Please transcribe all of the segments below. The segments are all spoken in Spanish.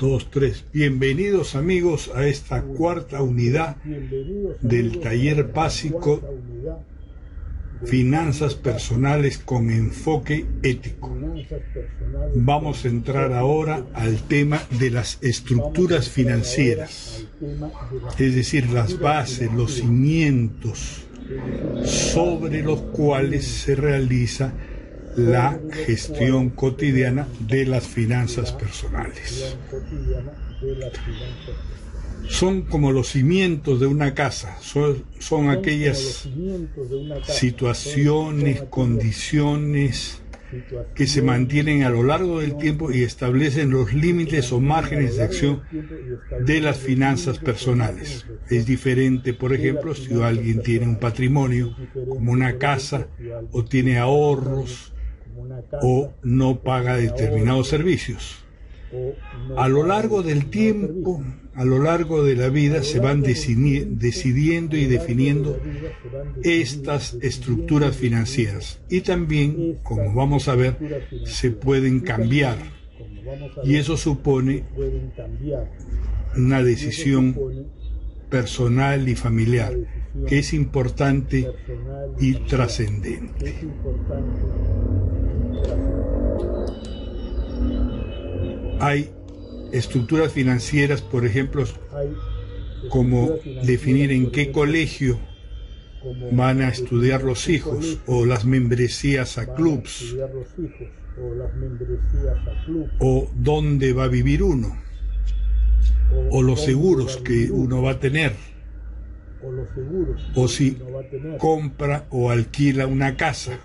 2, 3. Bienvenidos amigos a esta cuarta unidad del taller básico Finanzas Personales con Enfoque Ético. Vamos a entrar ahora al tema de las estructuras financieras, es decir, las bases, los cimientos sobre los cuales se realiza la gestión cotidiana de las finanzas personales. Son como los cimientos de una casa, son aquellas situaciones, condiciones que se mantienen a lo largo del tiempo y establecen los límites o márgenes de acción de las finanzas personales. Es diferente, por ejemplo, si alguien tiene un patrimonio como una casa o tiene ahorros o no paga determinados servicios. A lo largo del tiempo, a lo largo de la vida, se van decidiendo y definiendo estas estructuras financieras. Y también, como vamos a ver, se pueden cambiar. Y eso supone una decisión personal y familiar, que es importante y trascendente. Hay estructuras financieras, por ejemplo, como definir en qué colegio van a estudiar los hijos, o las membresías a clubs, o dónde va a vivir uno, o los seguros que uno va a tener, o si compra o alquila una casa,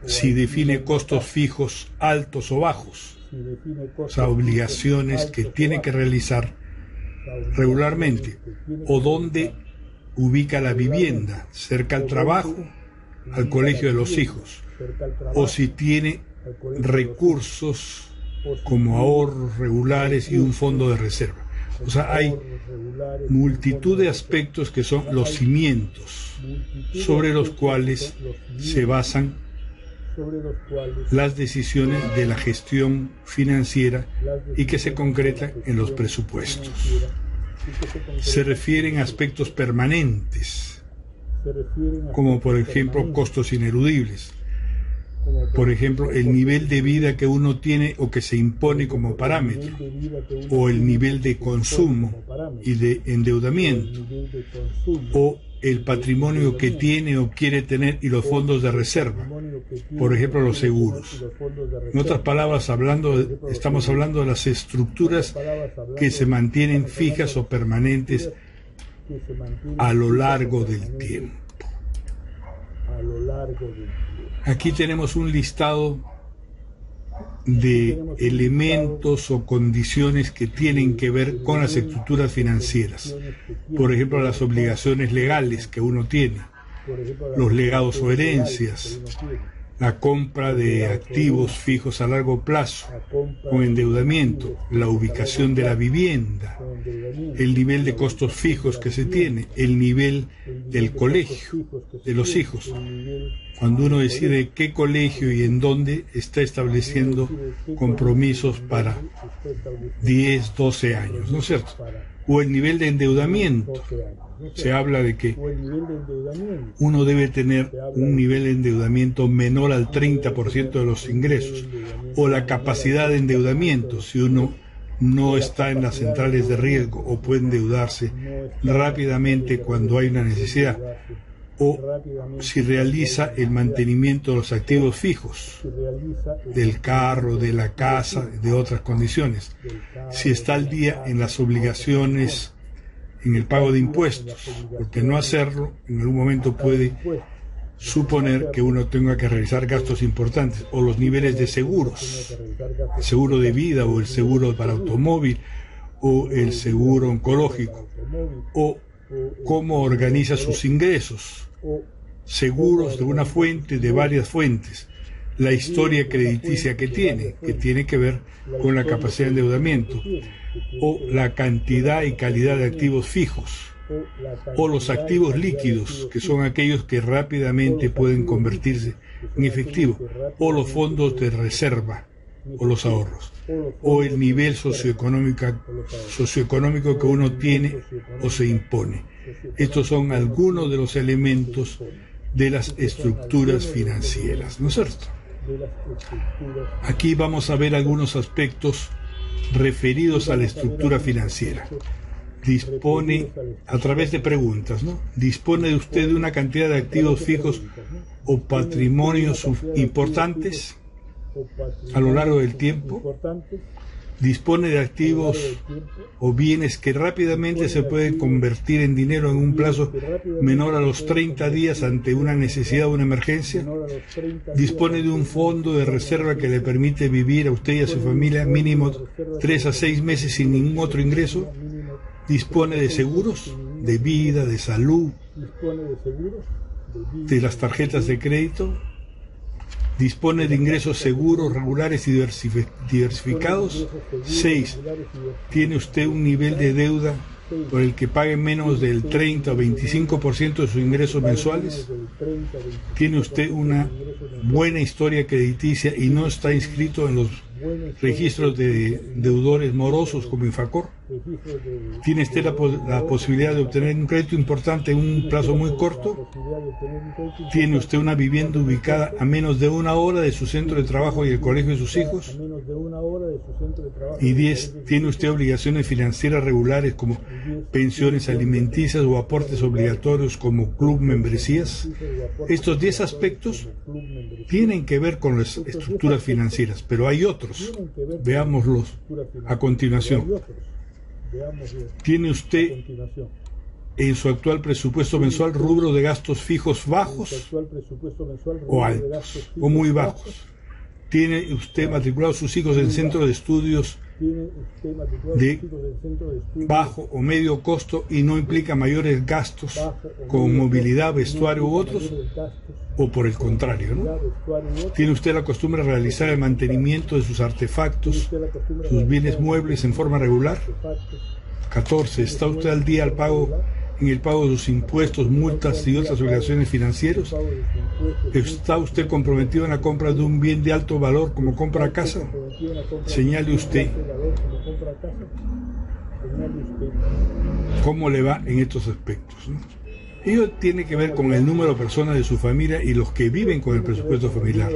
si define costos fijos altos o bajos, o sea, obligaciones que tiene que realizar regularmente, o dónde ubica la vivienda, cerca al trabajo, al colegio de los hijos, o si tiene recursos como ahorros regulares y un fondo de reserva. O sea, hay multitud de aspectos que son los cimientos sobre los cuales se basan las decisiones de la gestión financiera y que se concretan en los presupuestos. Se refieren a aspectos permanentes, como por ejemplo costos ineludibles, por ejemplo el nivel de vida que uno tiene o que se impone como parámetro, o el nivel de consumo y de endeudamiento, o el patrimonio que tiene o quiere tener y los fondos de reserva, por ejemplo los seguros. En otras palabras, estamos hablando de las estructuras que se mantienen fijas o permanentes a lo largo del tiempo. Aquí tenemos un listado de elementos o condiciones que tienen que ver con las estructuras financieras. Por ejemplo, las obligaciones legales que uno tiene, los legados o herencias, la compra de activos fijos a largo plazo con endeudamiento, la ubicación de la vivienda, el nivel de costos fijos que se tiene, el nivel del colegio de los hijos. Cuando uno decide qué colegio y en dónde, está estableciendo compromisos para 10, 12 años, ¿no es cierto? O el nivel de endeudamiento. Se habla de que uno debe tener un nivel de endeudamiento menor al 30% de los ingresos, o la capacidad de endeudamiento, si uno no está en las centrales de riesgo o puede endeudarse rápidamente cuando hay una necesidad, o si realiza el mantenimiento de los activos fijos, del carro, de la casa, de otras condiciones, si está al día en las obligaciones, en el pago de impuestos, porque no hacerlo en algún momento puede suponer que uno tenga que realizar gastos importantes, o los niveles de seguros, el seguro de vida o el seguro para automóvil o el seguro oncológico, o cómo organiza sus ingresos, seguros de una fuente, de varias fuentes, la historia crediticia que tiene que ver con la capacidad de endeudamiento, o la cantidad y calidad de activos fijos, o los activos líquidos, que son aquellos que rápidamente pueden convertirse en efectivo, o los fondos de reserva, o los ahorros, o el nivel socioeconómico que uno tiene o se impone. Estos son algunos de los elementos de las estructuras financieras, ¿no es cierto? Aquí vamos a ver algunos aspectos referidos a la estructura financiera. Dispone, a través de preguntas, ¿no? ¿Dispone usted de una cantidad de activos fijos o patrimonios importantes a lo largo del tiempo? ¿Dispone de activos o bienes que rápidamente se pueden convertir en dinero en un plazo menor a los 30 días ante una necesidad o una emergencia? ¿Dispone de un fondo de reserva que le permite vivir a usted y a su familia mínimo 3 a 6 meses sin ningún otro ingreso? ¿Dispone de seguros de vida, de salud, de las tarjetas de crédito? ¿Dispone de ingresos seguros, regulares y diversificados? 6. ¿Tiene usted un nivel de deuda por el que pague menos del 30 o 25% de sus ingresos mensuales? ¿Tiene usted una buena historia crediticia y no está inscrito en los registros de deudores morosos como Infacor? ¿Tiene usted la posibilidad de obtener un crédito importante en un plazo muy corto? ¿Tiene usted una vivienda ubicada a menos de 1 hora de su centro de trabajo y el colegio de sus hijos? Y 10. ¿Tiene usted obligaciones financieras regulares como pensiones alimenticias o aportes obligatorios como club membresías? Estos 10 aspectos tienen que ver con las estructuras financieras, pero hay otros. Veámoslos a continuación. ¿Tiene usted en su actual presupuesto mensual rubro de gastos fijos bajos o altos o muy bajos? ¿Tiene usted matriculado a sus hijos en centros de estudios de bajo o medio costo y no implica mayores gastos con movilidad, vestuario u otros? O por el contrario, ¿no? ¿Tiene usted la costumbre de realizar el mantenimiento de sus artefactos, sus bienes muebles en forma regular? 14. ¿Está usted al día en el pago de sus impuestos, multas y otras obligaciones financieras? ¿Está usted comprometido en la compra de un bien de alto valor como compra casa? Señale usted cómo le va en estos aspectos, ¿no? Ello tiene que ver con el número de personas de su familia y los que viven con el presupuesto familiar.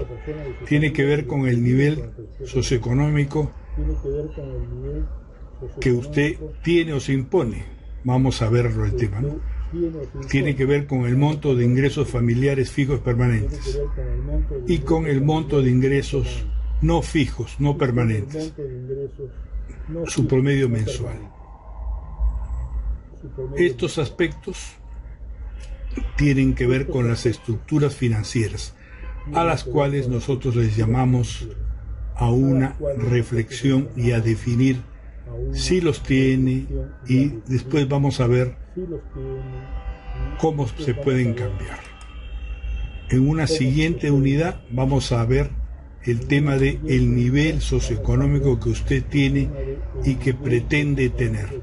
Tiene que ver con el nivel socioeconómico que usted tiene o se impone. Vamos a verlo el tema, ¿no? Tiene que ver con el monto de ingresos familiares fijos permanentes y con el monto de ingresos no fijos, no permanentes, su promedio mensual. Estos aspectos tienen que ver con las estructuras financieras, a las cuales nosotros les llamamos a una reflexión y a definir si los tiene, y después vamos a ver cómo se pueden cambiar. En una siguiente unidad vamos a ver el tema de el nivel socioeconómico que usted tiene y que pretende tener.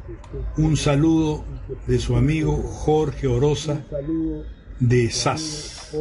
Un saludo de su amigo Jorge Orosa de SAS.